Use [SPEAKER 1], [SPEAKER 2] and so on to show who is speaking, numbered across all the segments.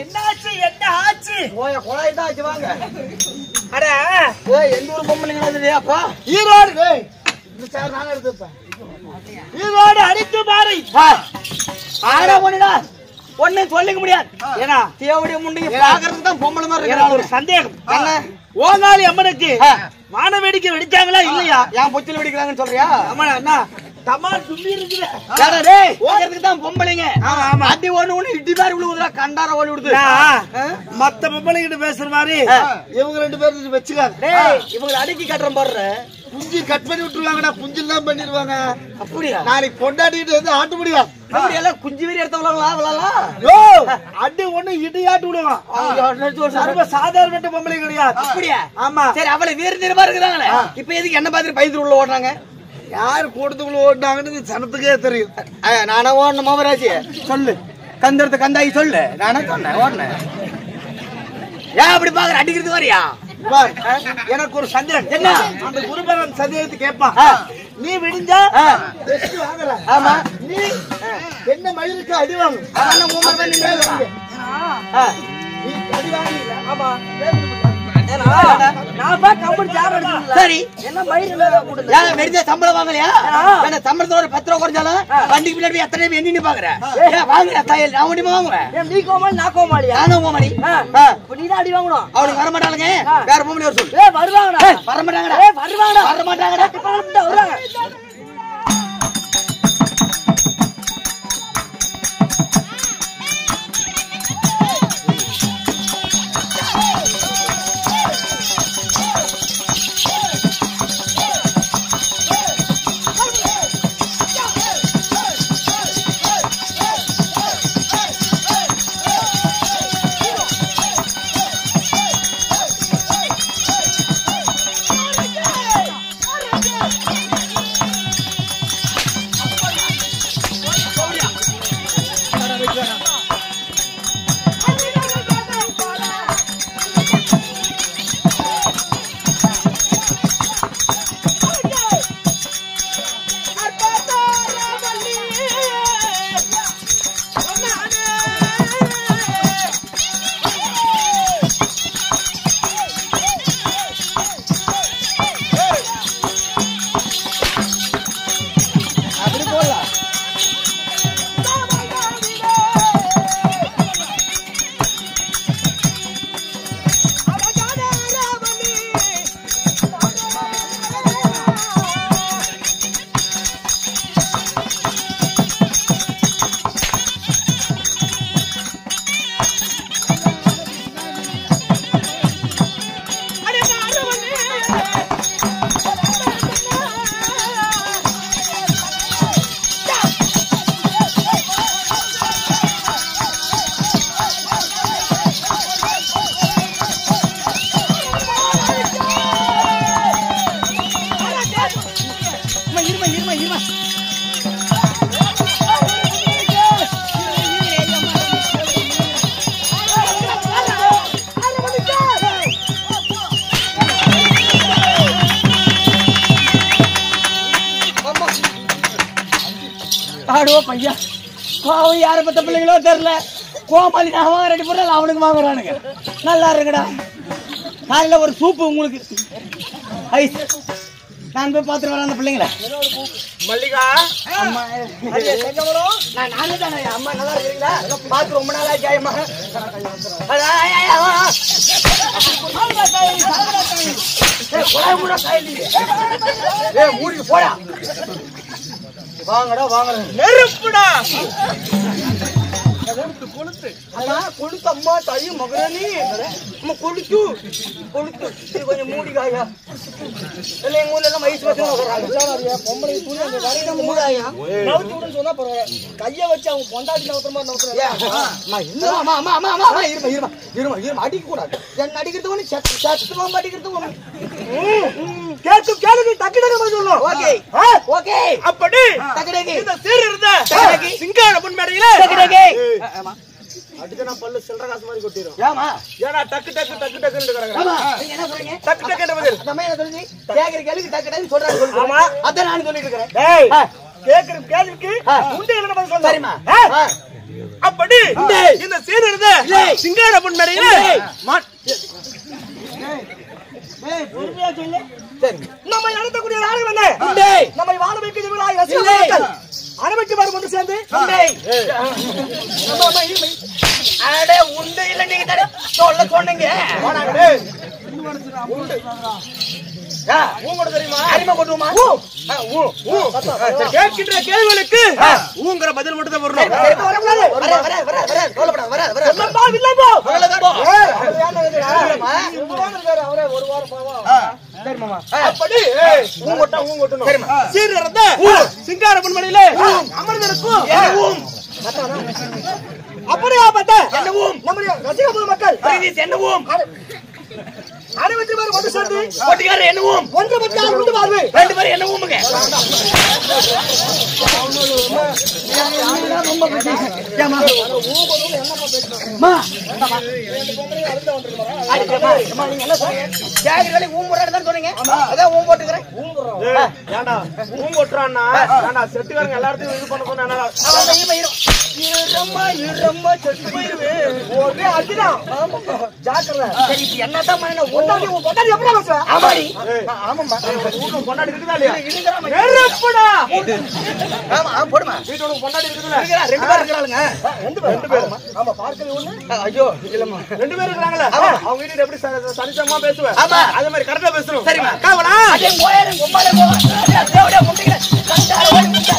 [SPEAKER 1] என்னாச்சு என்ன ஆச்சு?
[SPEAKER 2] குழாய் தான் ஆச்சு வாங்க.
[SPEAKER 1] அட
[SPEAKER 2] எந்த ஒரு பொம்பளைங்க அப்பா
[SPEAKER 1] ஈரோடு
[SPEAKER 2] சார் நான் எடுத்துப்பேன்.
[SPEAKER 1] ஈரோடு அடித்து பாரு.
[SPEAKER 2] ஆனா ஒண்ணுடா ஒண்ணு சொல்லிக்க முடியாது. ஏன்னா தேவடைய முண்டிங்க பாக்குறதுக்கு தான் பொம்பளை மாதிரி
[SPEAKER 1] எனக்கு ஒரு சந்தேகம்.
[SPEAKER 2] என்ன
[SPEAKER 1] ஓங்காளி அம்மனுக்கு வான வேடிக்கை வெடிச்சாங்களா இல்லையா?
[SPEAKER 2] ஏன் பொச்சில வெடிக்கிறாங்கன்னு சொல்றியா?
[SPEAKER 1] ஆமா அண்ணா தமால் தும்பி இருக்குது.
[SPEAKER 2] பாக்குறதுக்கு தான் பொம்பளைங்க. அடி ஒண்ணு இடி மாதிரி விழுவுதுடா கண்டார ஓடி விடுது.
[SPEAKER 1] மத்த பொம்பளைங்கிட்ட பேசுற மாதிரி இவங்க 2 பேரும் வச்சுக்காது.
[SPEAKER 2] இவங்க அடிக்கி கட்டுறோம் போடுற
[SPEAKER 1] புஞ்சி கட் பண்ணி விட்டுருவாங்கடா. புஞ்செல்லாம் பண்ணிடுவாங்க.
[SPEAKER 2] அப்படியா?
[SPEAKER 1] நாளைக்கு கொண்டாடிட்டு வந்து ஆட்டு முடியும்.
[SPEAKER 2] அப்படி எல்லாம் குஞ்சு வீரி எடுத்த விழலாம்.
[SPEAKER 1] அடி ஒண்ணு இடி ஆட்டு விடுவான். சர்வ சாதாரண பொம்பளை கிடையாது.
[SPEAKER 2] அப்படியா?
[SPEAKER 1] ஆமா.
[SPEAKER 2] சரி அவளை வீர நிறமா இருக்கிறாங்களே இப்ப எதுக்கு என்ன மாதிரி பயந்து உள்ள ஓடுறாங்க?
[SPEAKER 1] யாரு கூட்டத்துக்குள்ள ஓடினாங்கன்னு சனத்துக்கே தெரியும்.
[SPEAKER 2] நானா ஓடணும் மோகராஜி சொல்லு. கந்தரத்தை கந்தாயி சொல்லு. நானே சொன்னேன் ஓடனேன். ஏன் அப்படி பாக்குற? அடிக்கிறது வரியா?
[SPEAKER 1] எனக்கு ஒரு சந்தேகம்.
[SPEAKER 2] என்ன?
[SPEAKER 1] அந்த குருபரன் சந்தேகத்தை கேட்பான். நீ விடிஞ்சா
[SPEAKER 2] ஆமா
[SPEAKER 1] நீ என்ன மயிலுக்கு அடி வாங்கு.
[SPEAKER 2] சரி என்ன மயிறு சம்பளம் வாங்கலையா? சம்பளத்தோட 10 ரூபா குறைஞ்சாலும் வண்டிக்கு பின்னாடி எத்தனை எண்ணி பாக்குறேன். வாங்குற தையல் நான் ஒண்ணுமே வாங்குவேன்.
[SPEAKER 3] நீ கோமாளி நான் கோமாளியா?
[SPEAKER 2] நானும் கோமாளி.
[SPEAKER 3] நீதான் அடி வாங்கணும்.
[SPEAKER 2] அவனுக்கு வர மாட்டாளுங்க. வேற பொம்பளை ஒரு சொல்லு.
[SPEAKER 3] வருவாங்கடா.
[SPEAKER 2] வர மாட்டாங்கடா. வர மாட்டாங்கடா.
[SPEAKER 3] வருவாங்க.
[SPEAKER 2] பையா பாவம் யார பத்த பிள்ளைங்களோ தெரியல. கோமாளி நான் வாங்க 2 பொருள் அவனுக்கு வாங்குறானுங்க. நல்லா இருக்குடா. காலையில ஒரு சூப்பு உங்களுக்கு ஐஸ். நான் போய் பாத்துட்டு வரேன் அந்த பிள்ளைங்கள.
[SPEAKER 1] மல்லிகா
[SPEAKER 2] அம்மா நானே தானே. அம்மா நல்லா இருக்கீங்களா? பாத்து ரொம்ப நாள் ஆச்சு. அம்மா மூடிக்கு போடா. வாங்கடா வாங்க.
[SPEAKER 1] நெருப்புடா.
[SPEAKER 2] கொளுத்து கொளுத்து அம்மா தாயி மகரணி அம்மா கொளுத்து கொளுத்து. கொஞ்சம் மூடிக்காயா இல்ல எங்க ஊர்ல எல்லாம் வயசு வச்சு பொம்பளை தூணி அந்த வரையில மூடாயா நவுத்து விடுன்னு சொன்னா பரவாயில்ல. கைய வச்சு அவங்க பொண்டாட்டி நவுத்துற மாதிரி நவுத்துறேன். அடிக்க கூடாது. என்ன அடிக்கிறது ஒண்ணு சத்துவம் அடிக்கிறது ஒண்ணு.
[SPEAKER 1] கேள்வி டக்கு சொல்லும்.
[SPEAKER 2] ஓகே ஓகே
[SPEAKER 1] அப்படி இந்த சீர் இருந்த சிங்கான முன்மேடையில அடுத்த பல்லு சில்லற காசு மாதிரி கொட்டிரும்.
[SPEAKER 2] ஏமா
[SPEAKER 1] ஏன்னா டக்கு டக்கு டக்கு டக்குன்னு இருக்கறாங்க.
[SPEAKER 2] ஆமா நீங்க என்ன சொல்றீங்க?
[SPEAKER 1] டக்கு டக்குன்னு பதில்
[SPEAKER 2] நம்ம என்ன சொல்றீங்க? கேக்குற கேள்விக்கு டக்கு டக்குன்னு சொல்றாங்க. ஆமா அத நான் சொல்லிட்டு இருக்கேன்.
[SPEAKER 1] டேய் கேக்குற கேள்விக்கு முந்தைய என்ன பதில் சொல்ற?
[SPEAKER 2] சரிமா
[SPEAKER 1] அப்படி இந்த சீனருத சிங்கார பொன்மடையில
[SPEAKER 3] பொறுமையா சொல்லு.
[SPEAKER 2] நம்மை நடத்தக்கூடிய நாடுகள் என்ன? நம்மை வாழ வைக்கிறாய் அனுமதிக்கு வரும் ஒன்று சேர்ந்து
[SPEAKER 3] அட உண்டு இல்ல நீங்க தர சொல்ல சொன்னீங்க.
[SPEAKER 2] உங்களோட தெரியுமா? அறிமுக கொட்டுமா?
[SPEAKER 1] கேட்கின்ற கேள்விகளுக்கு ஊங்கிற பதில் மட்டும் தான் வரணும். சிங்கார பொன்மணியில அமர்ந்திருக்கும்
[SPEAKER 2] அப்படியா பார்த்தா என்னவும் நம்முடைய ரசிக மக்கள்
[SPEAKER 3] என்னவும்
[SPEAKER 2] அறுபத்தி பேர் ஒன்று சேர்ந்து
[SPEAKER 3] போட்டிக்காரர் என்னவும்
[SPEAKER 2] ஒன்று பத்தால் உண்டு வாழ்வு
[SPEAKER 3] ரெண்டு பேரும் என்னவுமுங்க.
[SPEAKER 1] செட்டுக்காரங்க எல்லாத்தையும் இது பண்ண சொன்னா
[SPEAKER 3] என்னதான்
[SPEAKER 1] பொண்டாடி இருக்குதா இல்லையா?
[SPEAKER 3] போடுமா
[SPEAKER 1] வீட்டோட பொண்டாடி இருக்குதுல்ல?
[SPEAKER 3] ரெண்டு பேர் இருக்கிறாளுங்க.
[SPEAKER 1] ரெண்டு பேரும்
[SPEAKER 2] ஆமா பார்க்கவே ஒண்ணு
[SPEAKER 3] ஐயோ இல்லம்மா
[SPEAKER 1] ரெண்டு பேரும் இருக்காங்களா? அவங்க வீட்டுல எப்படி சரிசமமா பேசுவேன்?
[SPEAKER 3] ஆமா.
[SPEAKER 1] அதே மாதிரி கரெக்டா பேசணும்.
[SPEAKER 3] சரிம்மா.
[SPEAKER 1] காவலா
[SPEAKER 3] அதே கோயரே கும்பாலே போவா தேவடே முட்டிங்க கண்டால ஓடி முட்டா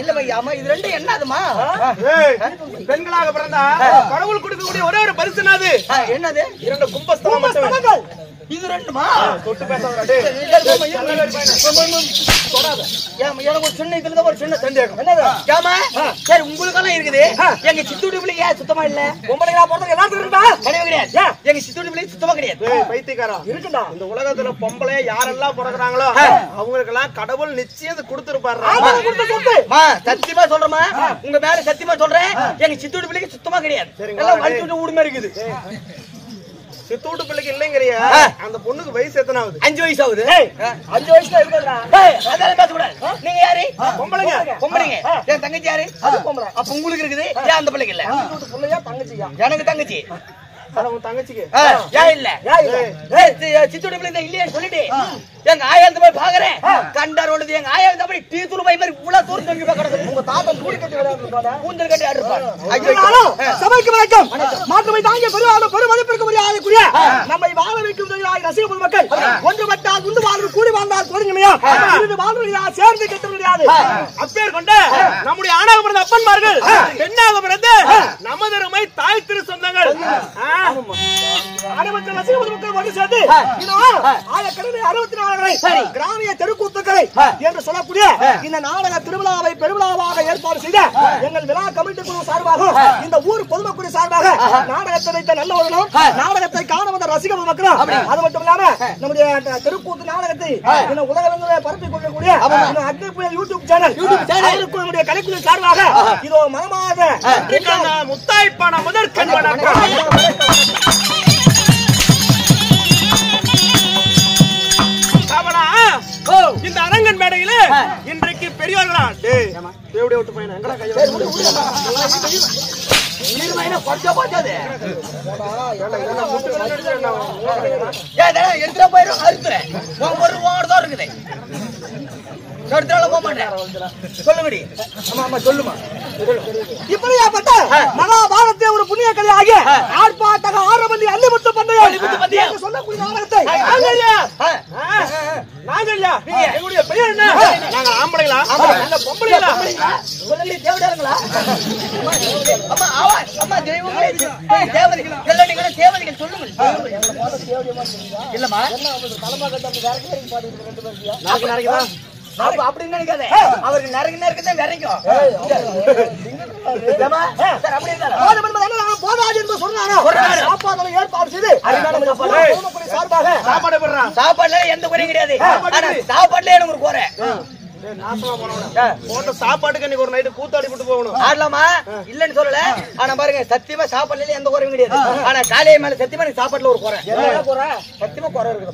[SPEAKER 3] இல்ல பையாமா இது ரெண்டு என்னதுமா?
[SPEAKER 1] பெண்களாக பிறந்தா கடவுள் கொடுக்கக்கூடிய ஒரே ஒரு பரிசு என்னது?
[SPEAKER 3] என்னது?
[SPEAKER 1] 2 கும்பஸ்தலங்கள்.
[SPEAKER 3] இது ரெண்டுமா?
[SPEAKER 1] தொட்டு பேசாதடா
[SPEAKER 3] எனக்கு ஒரு சின்ன இதுல ஒரு சின்ன சந்தேகம். என்னது? ஏமா சரி உங்களுக்கெல்லாம் இருக்குது. எங்க சித்தூடி பிள்ளைங்க ஏன் சுத்தமா இல்ல?
[SPEAKER 2] பொம்பளைங்களா போறது எல்லாரும் இருக்குடா.
[SPEAKER 3] கிடையவே கிடையாது. எங்க சித்தூடி பிள்ளைங்க சுத்தமா கிடையாது.
[SPEAKER 1] பைத்தியக்காரா இருக்குடா. இந்த உலகத்துல பொம்பளை யாரெல்லாம் பிறகுறாங்களோ அவங்களுக்கு எல்லாம் கடவுள் நிச்சயம் கொடுத்துருப்பாரு.
[SPEAKER 3] சத்தியமா சொல்றேமா, உங்க மேல சத்தியமா சொல்றேன், எங்க சித்தூடி பிள்ளைங்க சுத்தமா கிடையாது. எல்லாம் வலிச்சுட்டு ஊடுமே இருக்குது.
[SPEAKER 1] சித்தூட்டு பிள்ளைக்கு இல்லைங்கிறியா? அந்த பொண்ணுக்கு வயசு எத்தனை ஆகுது?
[SPEAKER 3] 5 வயசு ஆகுது.
[SPEAKER 2] 5 வயசுல இருக்குடா.
[SPEAKER 3] அதெல்லாம் பேசக்கூடாது. நீங்க யாரு?
[SPEAKER 1] பொம்பளைங்க.
[SPEAKER 3] பொம்பளைங்க. என் தங்கச்சி யாரு?
[SPEAKER 2] அது பொம்பளை.
[SPEAKER 3] அப்ப உங்களுக்கு இருக்குது, ஏன் அந்த பிள்ளைக்கு இல்ல?
[SPEAKER 2] வீட்டு புள்ளையா தங்கச்சியா?
[SPEAKER 3] எனக்கு தங்கச்சி.
[SPEAKER 1] உன் தங்கச்சிக்கு
[SPEAKER 3] ஏன் இல்ல? சித்தோட பிள்ளை இல்லையான்னு சொல்லிட்டு எங்க ஆயாந்த போய் பாக்குறேன். கண்டார் ஒழுது எங்க ஆயாந்த போய் டீ தூள் பை மாதிரி இவ்வளவு தூரம் தங்கி கிடக்குது.
[SPEAKER 2] உங்க தாத்தா கூடி கட்டி விளையாடுறாரு.
[SPEAKER 3] கூந்தல் கட்டி ஆடுறாரு.
[SPEAKER 2] சபைக்கு வணக்கம். மாற்றமை தாங்கிய பெருமதிப்பிற்கு மரியாதைக்குரிய நம்மை வாழ வைக்கும் ரசிக பொதுமக்கள் ஒன்றுபட்டால் உண்டு வாழ்வு கூடி வாழ்ந்தால் கொடுங்கமையா இது வாழ்வுயா சேர்ந்து கட்ட முடியாது.
[SPEAKER 1] அப்பேர் கொண்ட நம்முடைய ஆணாக பிறந்த அப்பன்மார்கள் பெண்ணாக பிறந்த நமதருமை தாய் திரு சொந்தங்கள்
[SPEAKER 2] அனைவற்ற ரசிக பொதுமக்கள் ஒன்று சேர்ந்து ஆயிரக்கணக்கில் 64 கிராமிய தெருக்கூத்துக்களை என்று சொல்லக்கூடிய இந்த நாடக திருவிழாவை பெருவிழாவாக ஏற்பாடு செய்த எங்கள் விழா கமிட்டி குழு சார்பாக இந்த ஊர் பொதுமக்கள் சார்பாக நாடகத்தை வைத்த நல்லவர்களும் நாடகத்தை காண வந்த ரசிக பொதுமக்களும் அது மட்டும் இல்லாம நம்முடைய தெருக்கூத்து நாடகத்தை இந்த உலகங்களை பரப்பிக் கொள்ளக்கூடிய அக்னி புயல் யூடியூப் சேனல் நம்முடைய கலைக்குழு சார்பாக இதோ மனமாக
[SPEAKER 1] முத்தாய்ப்பான முதற்கண் வணக்கம். இந்த அரங்கன் மேடையில இன்றைக்கு பெரியவர்களா தேவடைய விட்டு பையன் எங்கடா கையை
[SPEAKER 3] எடுத்துட்டு போயிடும் அறுத்துறேன். ஒரு வாரம் இருக்குது. சொல்லுங்கடி. சொல்லுமா.
[SPEAKER 2] இப்படியாப்பட்ட மகாபாரதத்தை ஒரு புண்ணிய கதை ஆகிய ஆர்ப்பாட்டக ஆரம்பி அள்ளிமுத்து பந்தயம் சொல்லக்கூடிய நாடகத்தை
[SPEAKER 1] எங்களுடைய பெயர் என்ன? நாங்க ஆம்பளைங்களா பொம்பளைங்களா?
[SPEAKER 3] சொல்லி தேவடாருங்களா? அம்மா அம்மா தெய்வங்களே தேவதைகள் எல்லாம் நீங்க தேவதைகள் சொல்லுங்க. இல்லம்மா அப்படி நினைக்காத. அவருக்கு நரகு நரக்குதான் விரைக்கும்.
[SPEAKER 2] போதாது என்று சொன்னாரோ சாப்பாடு ஏற்பாடு செய்து
[SPEAKER 3] சாப்பாடுல எந்த குறையும் கிடையாது. சாப்பாடுல எனக்கு ஒரு குறை.
[SPEAKER 1] நாசமா போனவன போட்ட சாப்பாட்டுக்கு இன்னைக்கு ஒரு நைட்டு கூத்தாடி போட்டு போகணும்.
[SPEAKER 3] ஆடலாமா இல்லன்னு சொல்லல. ஆனா பாருங்க சத்தியமா சாப்பாடுல எந்த குறையும் கிடையாது. ஆனா காலையை மேல சத்தியமா எனக்கு சாப்பாட்டுல ஒரு குறை. சத்தியமா குறை இருக்குது.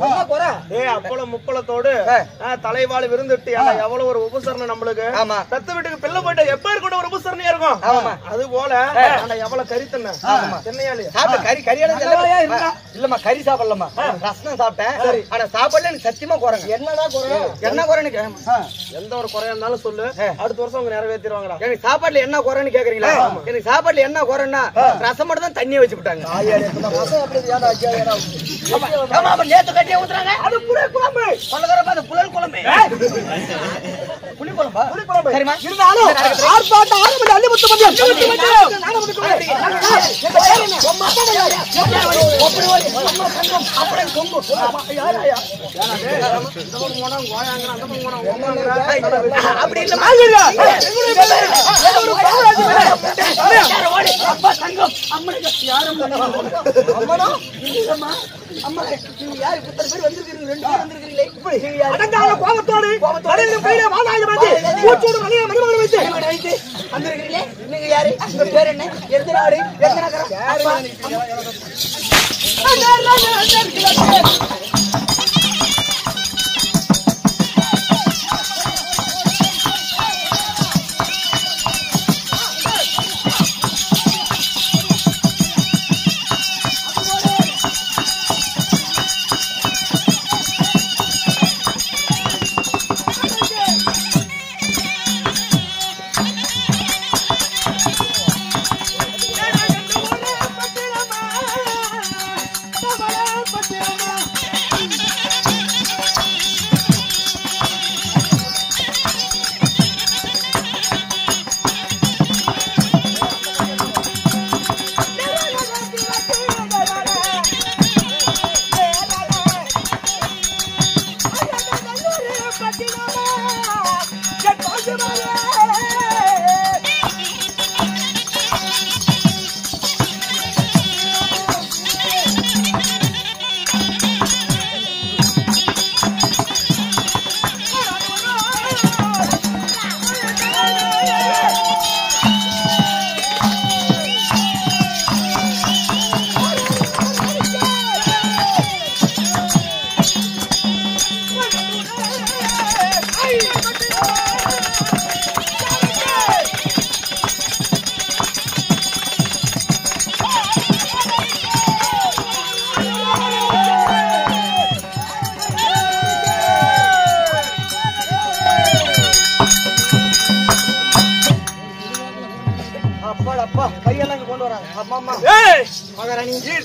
[SPEAKER 1] அப்பள முப்பளத்தோடு தலைவாழ் விருந்துட்டு எவ்வளவு ஒரு உபசரணை நம்மளுக்கு. தத்து வீட்டுக்கு பிள்ளை போயிட்டு எப்ப இருக்க ஒரு உபசரணையா இருக்கும். அது போல எவ்வளவு கறி தின்ன சென்னையாலே
[SPEAKER 3] சாப்பிட்ட கறியால இல்லம்மா கறி சாப்பிடலாமா ரசம் சாப்பிட்டேன். ஆனா சாப்பாடுல எனக்கு சத்தியமா குறைங்க. என்னதான் குறை என்ன குறைன்னு
[SPEAKER 1] எந்த ஒரு குறையா இருந்தாலும் சொல்லு. அடுத்த வருஷம் அவங்க நிறைவேற்றிடுவாங்கடா.
[SPEAKER 3] எனக்கு சாப்பாடுல என்ன குறைன்னு கேக்குறீங்களா? எனக்கு சாப்பாடுல என்ன குறைன்னா ரசம் மட்டும் தான் தண்ணியை வச்சு விட்டாங்க. நேத்து கட்டியா ஊத்துறாங்க. அது புலல் குழம்பு பலதரப்பா. அது புலல் குழம்பு புளி குழம்பா புளி குழம்பு சரிமா இருந்தாலும் ஆர்ப்பாட்ட ஆரம்பி அள்ளி முத்து மதியம் அப்படி கொம்பு அப்படி இல்ல அம்மா நீங்க யாரு புத்தர் பேர் வந்திருக்கீங்க? 2 பேர் வந்திருக்கீங்களே. இப்படி நீங்க யாரு? அடங்காத கோபத்தோடு கடலில் கையில வாளாய வந்து மூச்சோடு மணியை மணிமணி வைத்து வந்திருக்கீங்களே. நீங்க யாரு? உங்க பேர் என்ன? எந்த நாடு? எந்த நகரம்?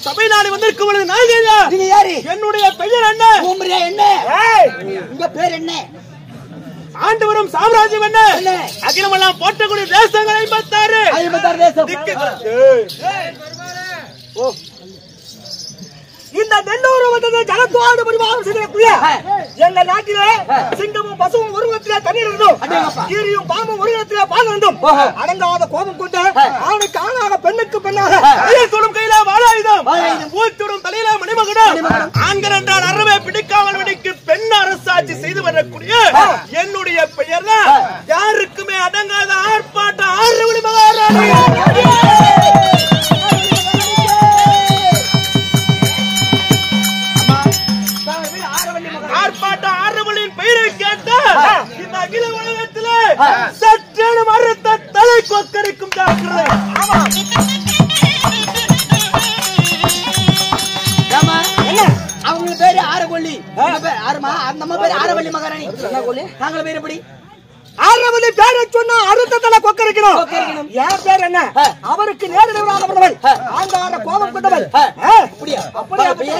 [SPEAKER 1] சபை நாடு வந்திருக்கும் பொழுது நீங்க யாரு? என்னுடைய பெயர் என்ன?
[SPEAKER 3] என்ன உங்க பேர் என்ன?
[SPEAKER 1] ஆண்டு வரும் சாம்ராஜ்யம் என்ன? அகிலமெல்லாம் போட்டக்கூடிய தேசங்கள் 56 தேசம். இந்த நெல்லூர் வந்தது ஜனத்தோடு பரிமாணம் செய்யக்கூடிய எங்க நாட்டிலே சிங்கமும் பசுவும் ஒரு இடத்திலே தண்ணீர் இருந்தும் கீரியும் பாம்பும் ஒரு இடத்திலே பால் இருந்தும் அடங்காத கோபம் கொண்டு ஆணுக்கு ஆணாக பெண்ணுக்கு பெண்ணாக சுடும் கையில வாழாயுதம் ஊத்துடும் தலையில மணிமகுடம் ஆண்கள் என்றால் அறவே பிடிக்காமல் வெடிக்கு பெண் அரசாட்சி செய்து வரக்கூடிய என்னுடைய பெயர் யாருக்குமே அடங்காத ஆர்ப்பாட்ட ஆறுவழி மகாராணி. ஆர்ப்பாட்ட ஆறுவழியின் பெயரை கேட்ட இந்த அகில உலகத்திலே சற்றேனு மறுத்த தலை கொக்கரிக்கும் டாக்டர்.
[SPEAKER 3] அவங்க பேரு ஆரவள்ளி. நம்ம பேரு ஆரவள்ளி மகாராணி. நாங்கள பேர் எப்படி?
[SPEAKER 2] ஆரவள்ளி பேரை சொன்னா அறுத்த தலை கொக்கரிக்கணும். என் பேர் என்ன? அவருக்கு நேரடி விரோதமானவள், ஆங்கார கோபம் கொண்டவள்.
[SPEAKER 3] அப்படியா? அப்படியா?